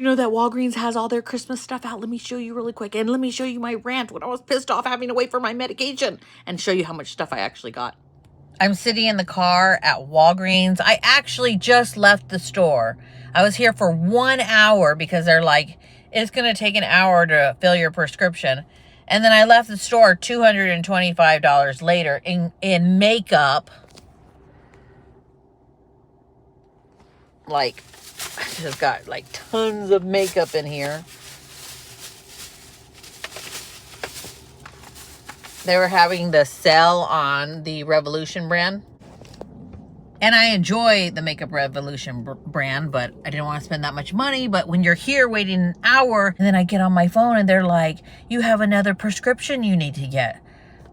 You know that Walgreens has all their Christmas stuff out. Let me show you really quick. And let me show you my rant when I was pissed off having to wait for my medication and show you how much stuff I actually got. I'm sitting in the car at Walgreens. I actually just left the store. I was here for 1 hour because they're like, it's going to take an hour to fill your prescription. And then I left the store $225 later in makeup. Like, I just got like tons of makeup in here. They were having the sale on the Revolution brand. And I enjoy the Makeup Revolution brand, but I didn't want to spend that much money. But when you're here waiting an hour, and then I get on my phone and they're like, you have another prescription you need to get.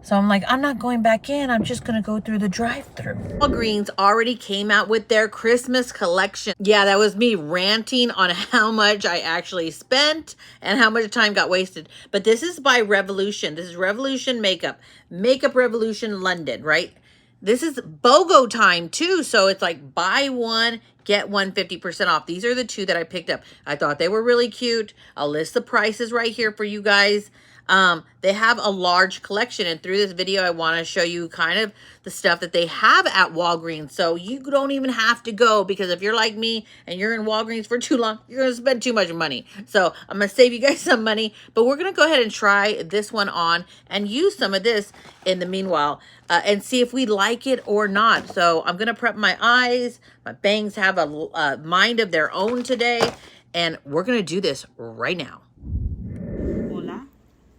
So I'm like, I'm not going back in. I'm just going to go through the drive-thru. Walgreens already came out with their Christmas collection. Yeah, that was me ranting on how much I actually spent and how much time got wasted. But this is by Revolution. This is Revolution Makeup. Makeup Revolution London, right? This is BOGO time too. So it's like buy one, get one 50% off. These are the two that I picked up. I thought they were really cute. I'll list the prices right here for you guys. They have a large collection, and through this video, I want to show you kind of the stuff that they have at Walgreens. So you don't even have to go, because if you're like me and you're in Walgreens for too long, you're going to spend too much money. So I'm going to save you guys some money, but we're going to go ahead and try this one on and use some of this in the meanwhile, and see if we like it or not. So I'm going to prep my eyes. My bangs have a mind of their own today, and we're going to do this right now.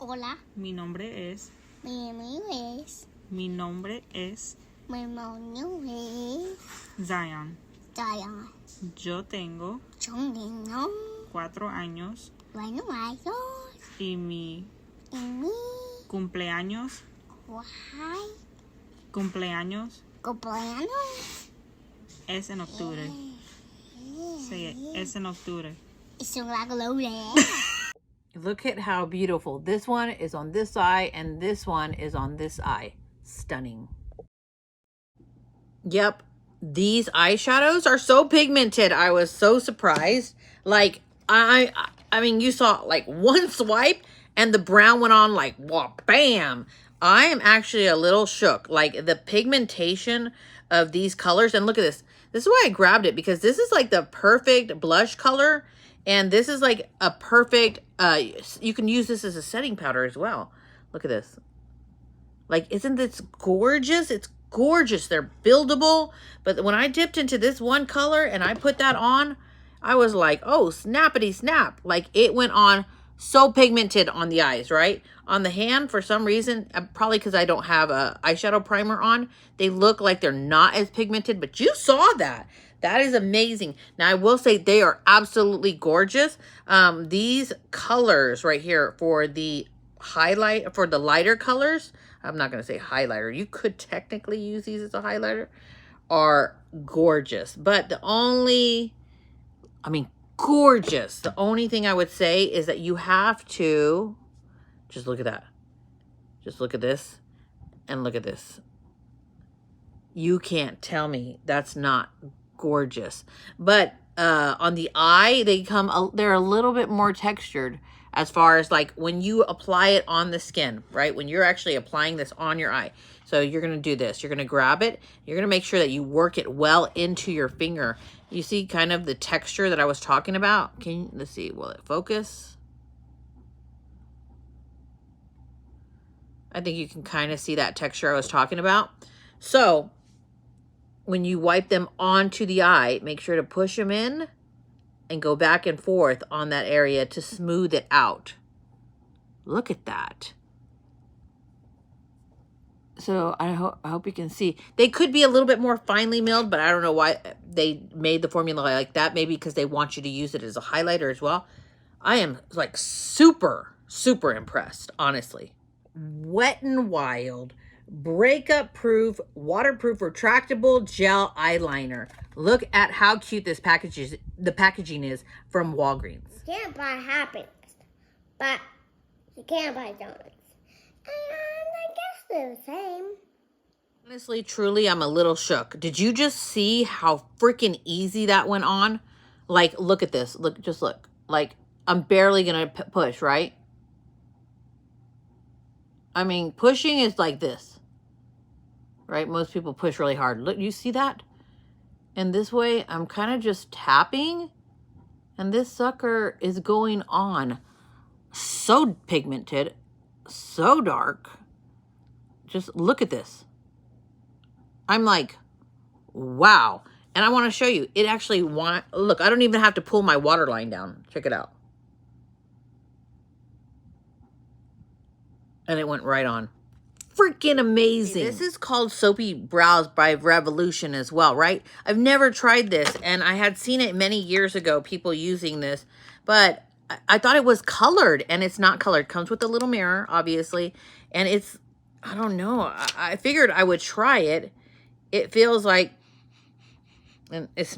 Hola. Mi nombre es. Mi nombre es. Mi nombre es. Mi nombre es. Zion. Zion. Yo tengo Yo tengo 4 años. 4 años. Y mi Y mi cumpleaños. Cumpleaños cumpleaños es en octubre. Sí, es en octubre. es una gloria. Look at how beautiful. This one is on this eye and this one is on this eye. Stunning. Yep. These eyeshadows are so pigmented. I was so surprised. Like, I mean, you saw like one swipe and the brown went on like, whoa, bam. I am actually a little shook. Like, the pigmentation of these colors. And look at this. This is why I grabbed it, because this is like the perfect blush color. And this is like a perfect, you can use this as a setting powder as well. Look at this. Like, isn't this gorgeous? It's gorgeous. They're buildable. But when I dipped into this one color and I put that on, I was like, oh, snappity snap. Like, it went on so pigmented on the eyes, right? On the hand, for some reason, probably because I don't have a eyeshadow primer on, they look like they're not as pigmented, but you saw that. That is amazing. Now, I will say they are absolutely gorgeous. These colors right here for the highlight, for the lighter colors, I'm not going to say highlighter. You could technically use these as a highlighter, are gorgeous. But the only, I mean, gorgeous. The only thing I would say is that you have to, just look at that. Just look at this and look at this. You can't tell me that's not gorgeous. But on the eye, they're a little bit more textured as far as like when you apply it on the skin, right? When you're actually applying this on your eye. So you're going to do this. You're going to grab it. You're going to make sure that you work it well into your finger. You see kind of the texture that I was talking about? Let's see, will it focus? I think you can kind of see that texture I was talking about. So when you wipe them onto the eye, make sure to push them in and go back and forth on that area to smooth it out. Look at that. So I hope you can see. They could be a little bit more finely milled, but I don't know why they made the formula like that. Maybe because they want you to use it as a highlighter as well. I am like super, super impressed, honestly. Wet n Wild breakup proof, waterproof, retractable gel eyeliner. Look at how cute this the packaging is from Walgreens. You can't buy happiness, but you can buy donuts. And I guess they're the same. Honestly, truly, I'm a little shook. Did you just see how freaking easy that went on? Like, look at this. Just look. Like, I'm barely gonna push, right? I mean, pushing is like this, right? Most people push really hard. Look, you see that? And this way, I'm kind of just tapping, and this sucker is going on. So pigmented, so dark. Just look at this. I'm like, wow. And I want to show you, it actually look, I don't even have to pull my waterline down. Check it out. And it went right on. Freaking amazing. This is called Soapy Brows by Revolution as well, right? I've never tried this, and I had seen it many years ago, people using this, but I thought it was colored, and it's not colored. It comes with a little mirror, obviously, and it's, I don't know. I figured I would try it. It feels like, and it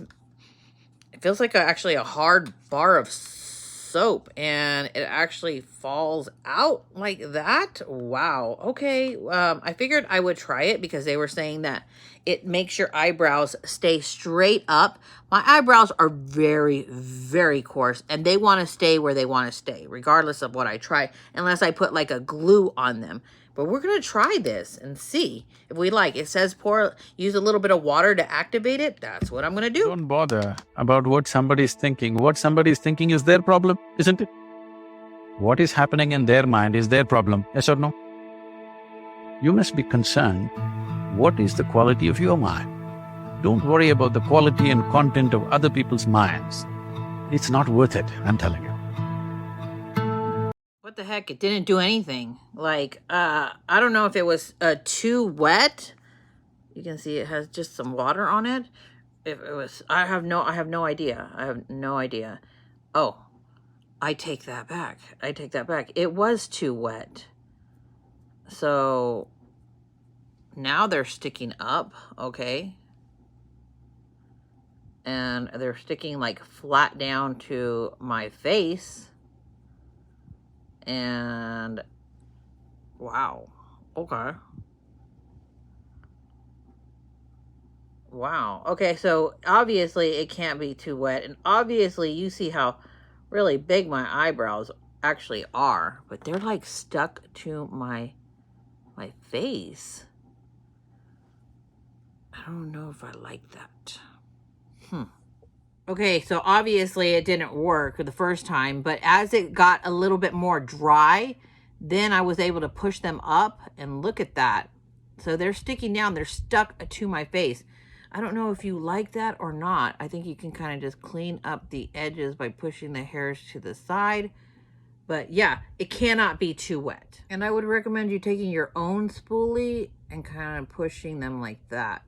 feels like actually a hard bar of soap, and it actually falls out like that. Wow. Okay. I figured I would try it because they were saying that it makes your eyebrows stay straight up. My eyebrows are very, very coarse, and they want to stay where they want to stay, regardless of what I try, unless I put like a glue on them. But we're going to try this and see if we like. It says use a little bit of water to activate it. That's what I'm going to do. Don't bother about what somebody's thinking. What somebody's thinking is their problem, isn't it? What is happening in their mind is their problem, yes or no? You must be concerned, what is the quality of your mind? Don't worry about the quality and content of other people's minds. It's not worth it, I'm telling you. What the heck? It didn't do anything. Like, I don't know if it was too wet. You can see it has just some water on it. If it was, I have no idea. I have no idea. Oh, I take that back. I take that back. It was too wet. So now they're sticking up, okay? And they're sticking like flat down to my face. And wow. Okay. Wow. Okay, so obviously it can't be too wet. And obviously you see how really big my eyebrows actually are. But they're like stuck to my face. I don't know if I like that. Okay, so obviously it didn't work the first time. But as it got a little bit more dry, then I was able to push them up. And look at that. So they're sticking down. They're stuck to my face. I don't know if you like that or not. I think you can kind of just clean up the edges by pushing the hairs to the side. But yeah, it cannot be too wet. And I would recommend you taking your own spoolie and kind of pushing them like that.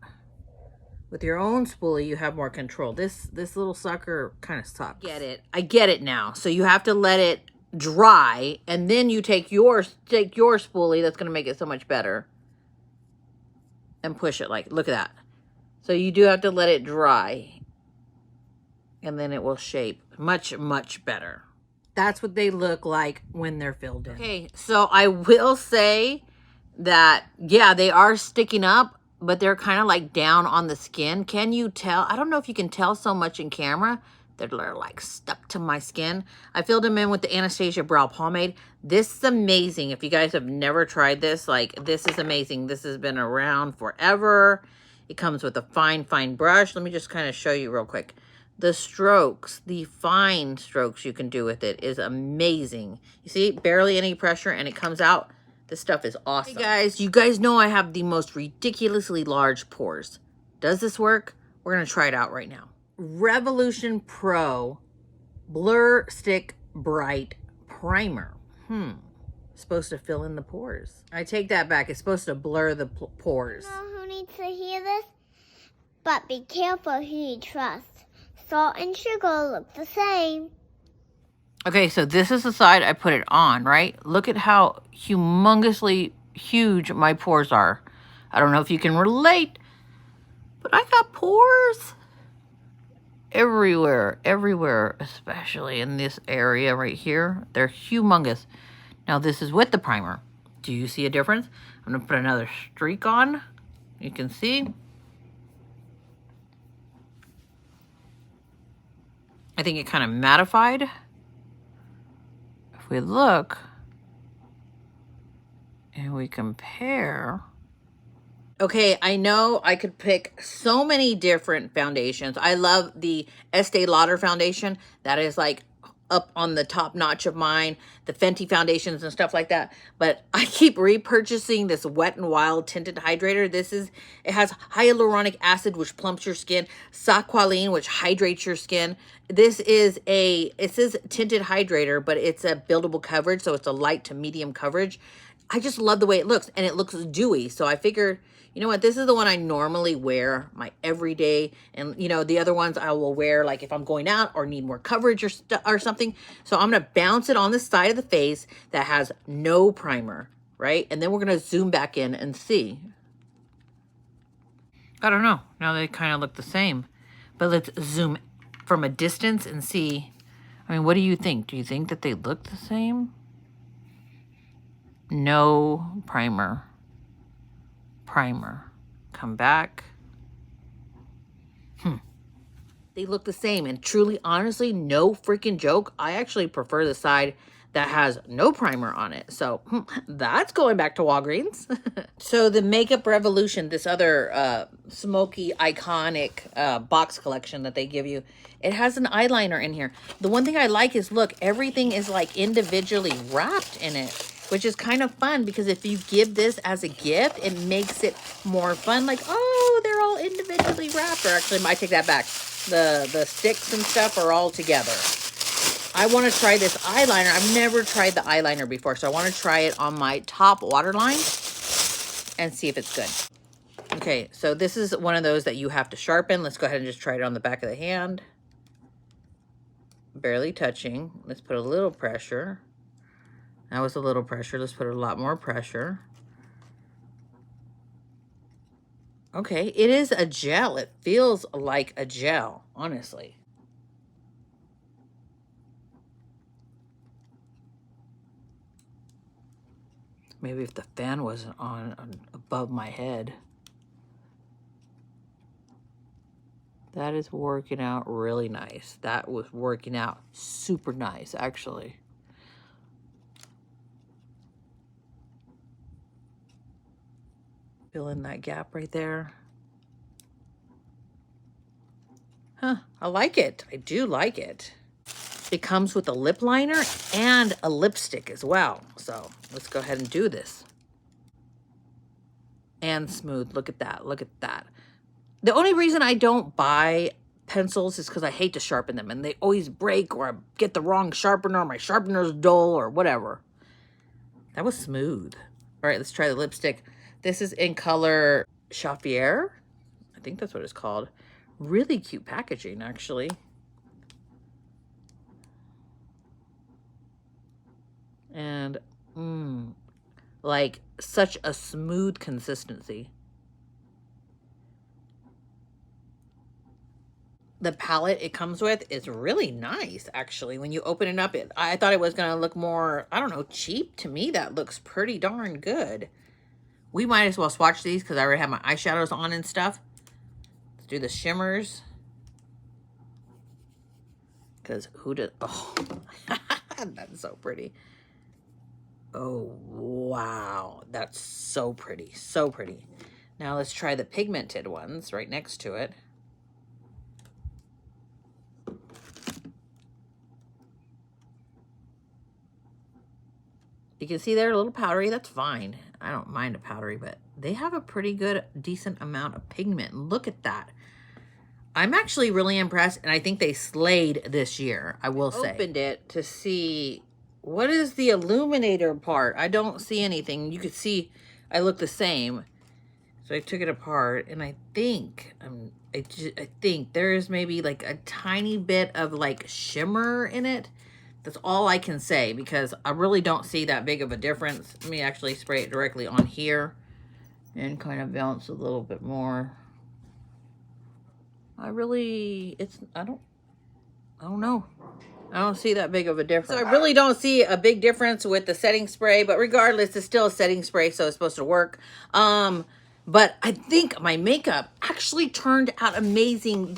With your own spoolie, you have more control. This little sucker kind of sucks. Get it? I get it now. So you have to let it dry, and then you take your spoolie. That's going to make it so much better. And push it like, look at that. So you do have to let it dry, and then it will shape much, much better. That's what they look like when they're filled in. Okay, so I will say that, yeah, they are sticking up, but they're kind of like down on the skin. Can you tell? I don't know if you can tell so much in camera. They're like stuck to my skin. I filled them in with the Anastasia Brow Pomade. This is amazing. If you guys have never tried this, like, this is amazing. This has been around forever. It comes with a fine, fine brush. Let me just kind of show you real quick. The strokes, the fine strokes you can do with it is amazing. You see, barely any pressure, and it comes out. This stuff is awesome. Hey guys, you guys know I have the most ridiculously large pores. Does this work? We're going to try it out right now. Revolution Pro Blur Stick Bright Primer. Supposed to fill in the pores. I take that back. It's supposed to blur the pores. I don't know who needs to hear this, but be careful who you trust. Salt and sugar look the same. Okay, so this is the side I put it on, right? Look at how humongously huge my pores are. I don't know if you can relate, but I got pores everywhere, especially in this area right here. They're humongous. Now, this is with the primer. Do you see a difference? I'm going to put another streak on. You can see. I think it kind of mattified. if we look and we compare, okay, I know I could pick so many different foundations. I love the Estee Lauder foundation. That is like up on the top notch of mine, the Fenty foundations and stuff like that. But I keep repurchasing this Wet n Wild tinted hydrator. It has hyaluronic acid, which plumps your skin, saqualine, which hydrates your skin. It says tinted hydrator, but it's a buildable coverage, so it's a light to medium coverage. I just love the way it looks, and it looks dewy. So I figured, you know what, this is the one I normally wear, my everyday, and you know, the other ones I will wear like if I'm going out or need more coverage or something. So I'm gonna bounce it on the side of the face that has no primer, right? And then we're gonna zoom back in and see. I don't know, now they kind of look the same, but let's zoom from a distance and see. I mean, what do you think? Do you think that they look the same? No primer. Primer. Come back. They look the same, and truly, honestly, no freaking joke, I actually prefer the side that has no primer on it. So that's going back to Walgreens. So the Makeup Revolution, this other smoky iconic box collection that they give you, it has an eyeliner in here. The one thing I like is, look, everything is like individually wrapped in it, which is kind of fun, because if you give this as a gift, it makes it more fun. Like, oh, they're all individually wrapped. Or actually, I take that back. The sticks and stuff are all together. I want to try this eyeliner. I've never tried the eyeliner before, so I want to try it on my top waterline and see if it's good. Okay, so this is one of those that you have to sharpen. Let's go ahead and just try it on the back of the hand. Barely touching. Let's put a little pressure. That was a little pressure. Let's put a lot more pressure. Okay, it is a gel. It feels like a gel, honestly. Maybe if the fan wasn't on above my head. That is working out really nice. That was working out super nice, actually. Fill in that gap right there. Huh, I like it. I do like it. It comes with a lip liner and a lipstick as well. So let's go ahead and do this. And smooth. Look at that. Look at that. The only reason I don't buy pencils is because I hate to sharpen them, and they always break, or I get the wrong sharpener, or my sharpener's dull, or whatever. That was smooth. All right, let's try the lipstick. This is in color Chauffier. I think that's what it's called. Really cute packaging, actually. And, like such a smooth consistency. The palette it comes with is really nice, actually. When you open it up, I thought it was going to look more, I don't know, cheap. To me, that looks pretty darn good. We might as well swatch these because I already have my eyeshadows on and stuff. Let's do the shimmers. Because who does... Oh, that's so pretty. Oh, wow. That's so pretty. So pretty. Now let's try the pigmented ones right next to it. You can see they're a little powdery. That's fine. I don't mind a powdery, but they have a pretty good, decent amount of pigment. Look at that. I'm actually really impressed, and I think they slayed this year, I will say. Opened it to see, what is the illuminator part? I don't see anything. You could see I look the same. So I took it apart, and I think, I think there is maybe like a tiny bit of like shimmer in it. That's all I can say, because I really don't see that big of a difference. Let me actually spray it directly on here and kind of bounce a little bit more. I don't know. I don't see that big of a difference. So I really don't see a big difference with the setting spray, but regardless, it's still a setting spray, so it's supposed to work. But I think my makeup actually turned out amazing.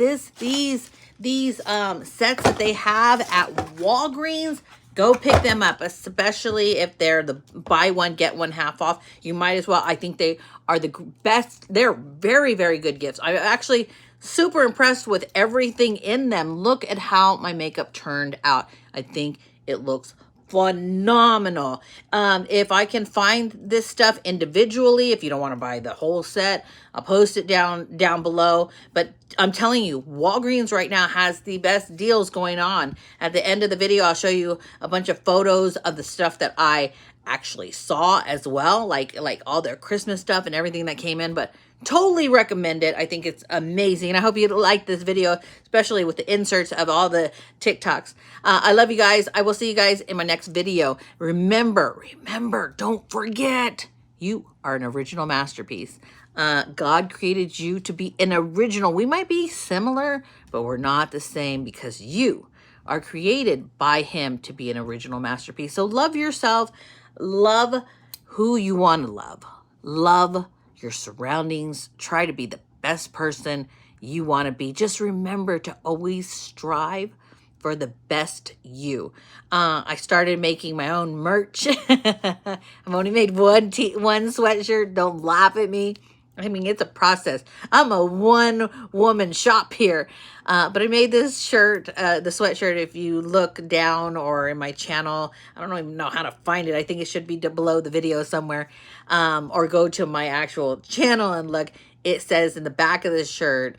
These sets that they have at Walgreens, Go pick them up, especially if they're the buy one, get one half off. You might as well. I think they are the best. They're very, very good gifts. I'm actually super impressed with everything in them. Look at how my makeup turned out. I think it looks phenomenal. If I can find this stuff individually, if you don't want to buy the whole set, I'll post it down below. But I'm telling you, Walgreens right now has the best deals going on. At the end of the video, I'll show you a bunch of photos of the stuff that I actually saw as well, like all their Christmas stuff and everything that came in. But totally recommend it. I think it's amazing. And I hope you like this video, especially with the inserts of all the TikToks. I love you guys. I will see you guys in my next video. Remember, don't forget, you are an original masterpiece. God created you to be an original. We might be similar, but we're not the same because you are created by him to be an original masterpiece. So love yourself. Love who you want to love. Love your surroundings. Try to be the best person you want to be. Just remember to always strive for the best you. I started making my own merch. I've only made one sweatshirt. Don't laugh at me. I mean, it's a process. I'm a one-woman shop here. But I made this shirt, the sweatshirt, if you look down or in my channel. I don't even know how to find it. I think it should be below the video somewhere. Or go to my actual channel and look. It says in the back of the shirt,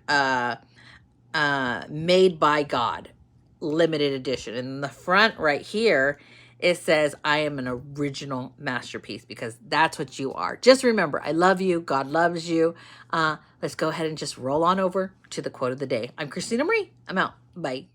made by God, limited edition. And in the front right here, it says, I am an original masterpiece, because that's what you are. Just remember, I love you. God loves you. Let's go ahead and just roll on over to the quote of the day. I'm Christina Marie. I'm out. Bye.